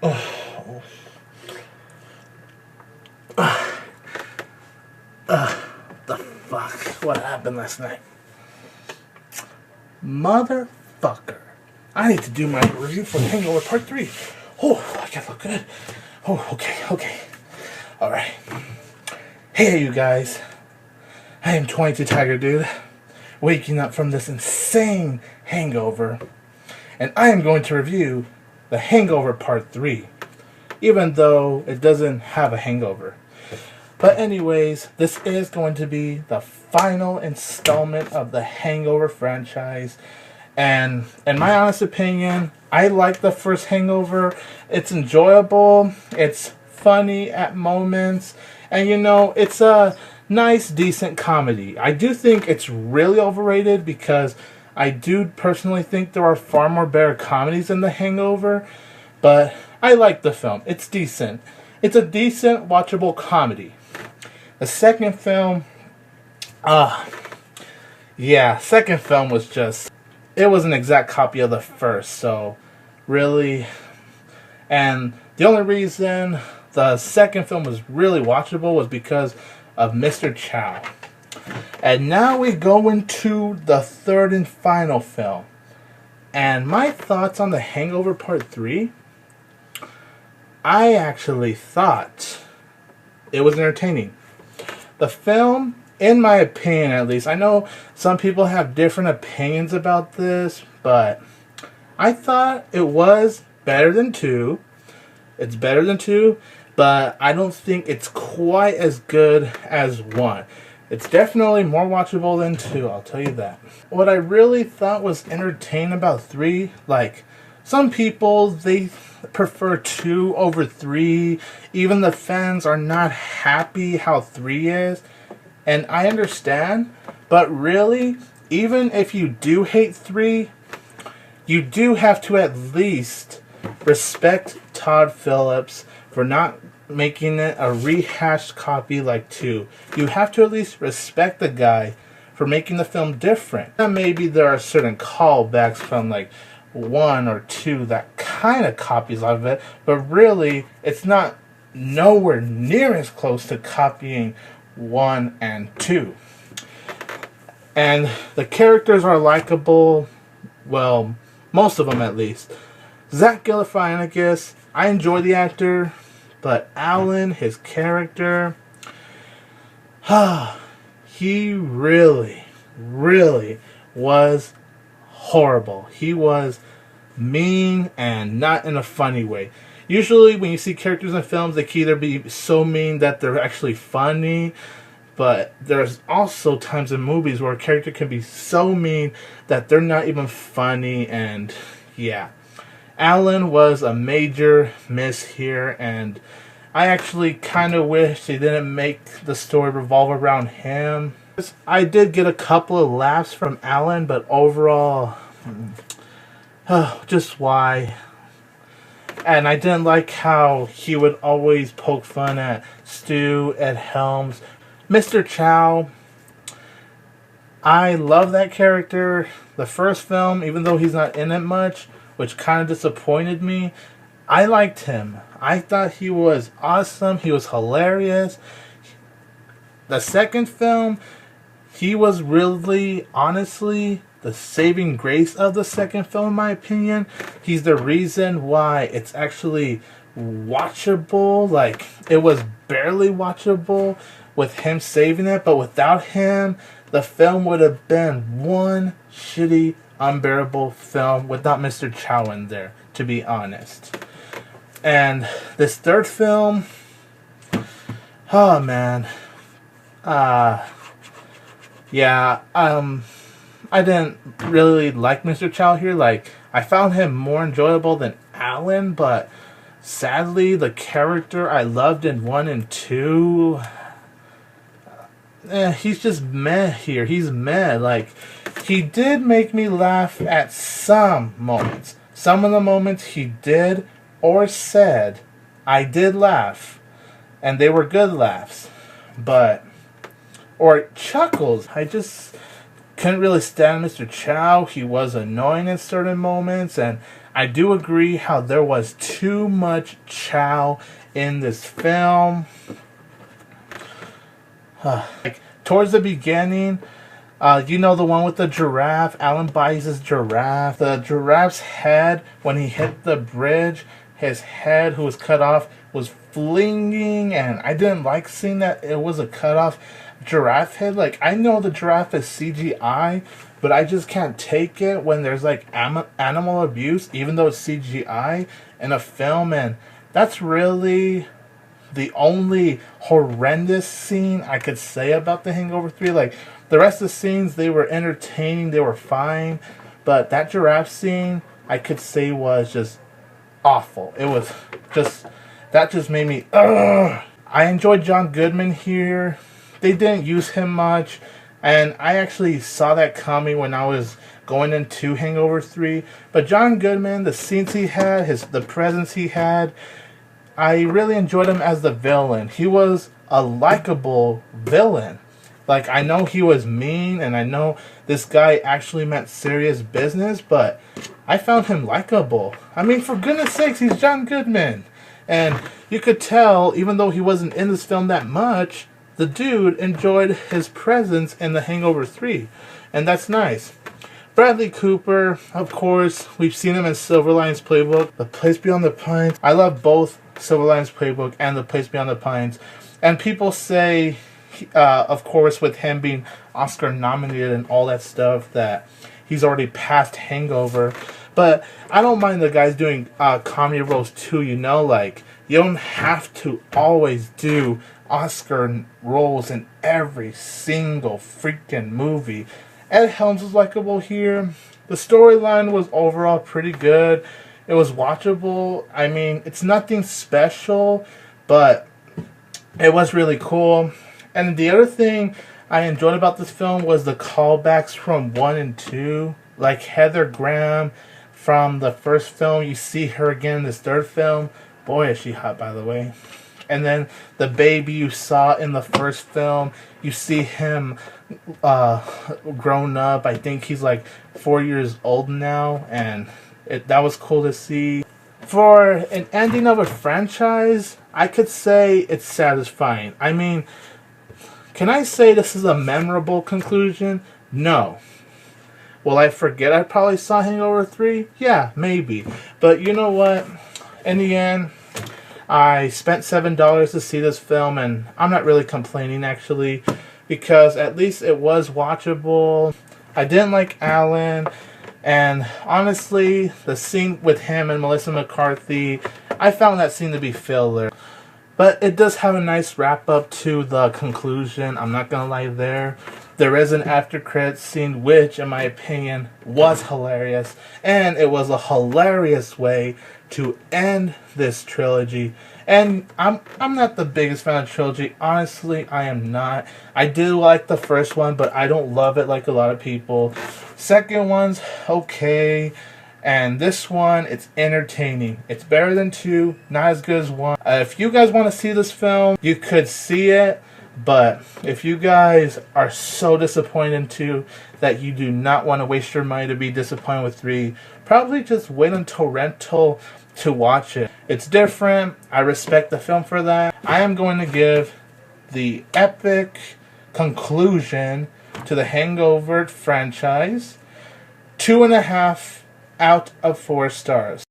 Oh, the fuck? What happened last night? Motherfucker. I need to do my review for Hangover Part 3. Oh, I can look good. Oh, okay. Alright. Hey, you guys. I am 22 Tiger Dude, waking up from this insane hangover. And I am going to review the Hangover Part 3, even though it doesn't have a hangover. But anyways, this is going to be the final installment of the Hangover franchise. And in my honest opinion, I like the first Hangover. It's enjoyable, it's funny at moments, and you know, it's a nice, decent comedy. I do think it's really overrated because I do personally think there are far more better comedies than The Hangover, but I like the film. It's decent. It's a decent, watchable comedy. The second film, second film was just, it was an exact copy of the first, so really, and the only reason the second film was really watchable was because of Mr. Chow. And now we go into the third and final film. And my thoughts on The Hangover Part 3, I actually thought it was entertaining. The film, in my opinion at least, I know some people have different opinions about this, but I thought it was better than 2. It's better than 2, but I don't think it's quite as good as 1. It's definitely more watchable than 2, I'll tell you that. What I really thought was entertaining about 3, like, some people, they prefer 2 over 3. Even the fans are not happy how 3 is. And I understand, but really, even if you do hate 3, you do have to at least respect Todd Phillips for not making it a rehashed copy like 2. You have to at least respect the guy for making the film different. And maybe there are certain callbacks from like 1 or 2 that kind of copies of it, but really it's not nowhere near as close to copying 1 and 2. And the characters are likable, well, most of them at least. Zach Galifianikis, I enjoy the actor, but Alan, his character, he really was horrible. He was mean and not in a funny way. Usually when you see characters in films, they can either be so mean that they're actually funny, but there's also times in movies where a character can be so mean that they're not even funny, and yeah. Alan was a major miss here, and I actually kind of wish they didn't make the story revolve around him. I did get a couple of laughs from Alan, but overall, just why? And I didn't like how he would always poke fun at Stu, at Helms. Mr. Chow, I love that character. The first film, even though he's not in it much, which kind of disappointed me, I liked him. I thought he was awesome. He was hilarious. The second film, he was really, honestly, the saving grace of the second film, in my opinion. He's the reason why it's actually watchable. Like, it was barely watchable with him saving it, but without him, the film would have been one shitty, unbearable film without Mr. Chow in there, to be honest. And this third film, oh man, I didn't really like Mr. Chow here. Like, I found him more enjoyable than Alan, but sadly, the character I loved in 1 and 2, he's just meh here. He's meh. Like, he did make me laugh at some moments. Some of the moments he did or said, I did laugh. And they were good laughs. Or chuckles. I just couldn't really stand Mr. Chow. He was annoying in certain moments, and I do agree how there was too much chow in this film. Like, towards the beginning, you know, the one with the giraffe. Alan buys his giraffe. The giraffe's head, when he hit the bridge, his head, who was cut off, was flinging, and I didn't like seeing that it was a cut off giraffe head. Like, I know the giraffe is CGI, but I just can't take it when there's like animal abuse, even though it's CGI in a film, and that's really the only horrendous scene I could say about The Hangover 3. Like, the rest of the scenes, they were entertaining, they were fine, but that giraffe scene, I could say, was just awful. It was just, that just made me, ugh. I enjoyed John Goodman here. They didn't use him much, and I actually saw that coming when I was going into Hangover 3. But John Goodman, the scenes he had, the presence he had, I really enjoyed him as the villain. He was a likable villain. Like, I know he was mean, and I know this guy actually meant serious business, but I found him likable. I mean, for goodness sakes, he's John Goodman. And you could tell, even though he wasn't in this film that much, the dude enjoyed his presence in The Hangover 3. And that's nice. Bradley Cooper, of course, we've seen him in Silver Linings Playbook, The Place Beyond the Pines. I love both Silver Linings Playbook and The Place Beyond the Pines. And people say, of course, with him being Oscar nominated and all that stuff, that he's already past Hangover. But I don't mind the guys doing comedy roles too, you know? Like, you don't have to always do Oscar roles in every single freaking movie. Ed Helms was likable here. The storyline was overall pretty good. It was watchable. I mean, it's nothing special, but it was really cool. And the other thing I enjoyed about this film was the callbacks from 1 and 2. Like Heather Graham from the first film. You see her again in this third film. Boy, is she hot, by the way. And then the baby you saw in the first film, you see him grown up. I think he's like 4 years old now, and that was cool to see. For an ending of a franchise, I could say it's satisfying. I mean, can I say this is a memorable conclusion? No. Will I forget I probably saw Hangover 3? Yeah, maybe. But you know what? In the end, I spent $7 to see this film, and I'm not really complaining, actually, because at least it was watchable. I didn't like Alan, and honestly, the scene with him and Melissa McCarthy, I found that scene to be filler. But it does have a nice wrap-up to the conclusion. I'm not going to lie there. There is an after-credits scene, which, in my opinion, was hilarious. And it was a hilarious way to end this trilogy. And I'm not the biggest fan of the trilogy. Honestly, I am not. I do like the first one, but I don't love it like a lot of people. Second one's okay. And this one, it's entertaining. It's better than 2, not as good as 1. If you guys want to see this film, you could see it. But if you guys are so disappointed in 2 that you do not want to waste your money to be disappointed with 3, probably just wait until rental to watch it. It's different. I respect the film for that. I am going to give the epic conclusion to the Hangover franchise 2.5 out of 4 stars.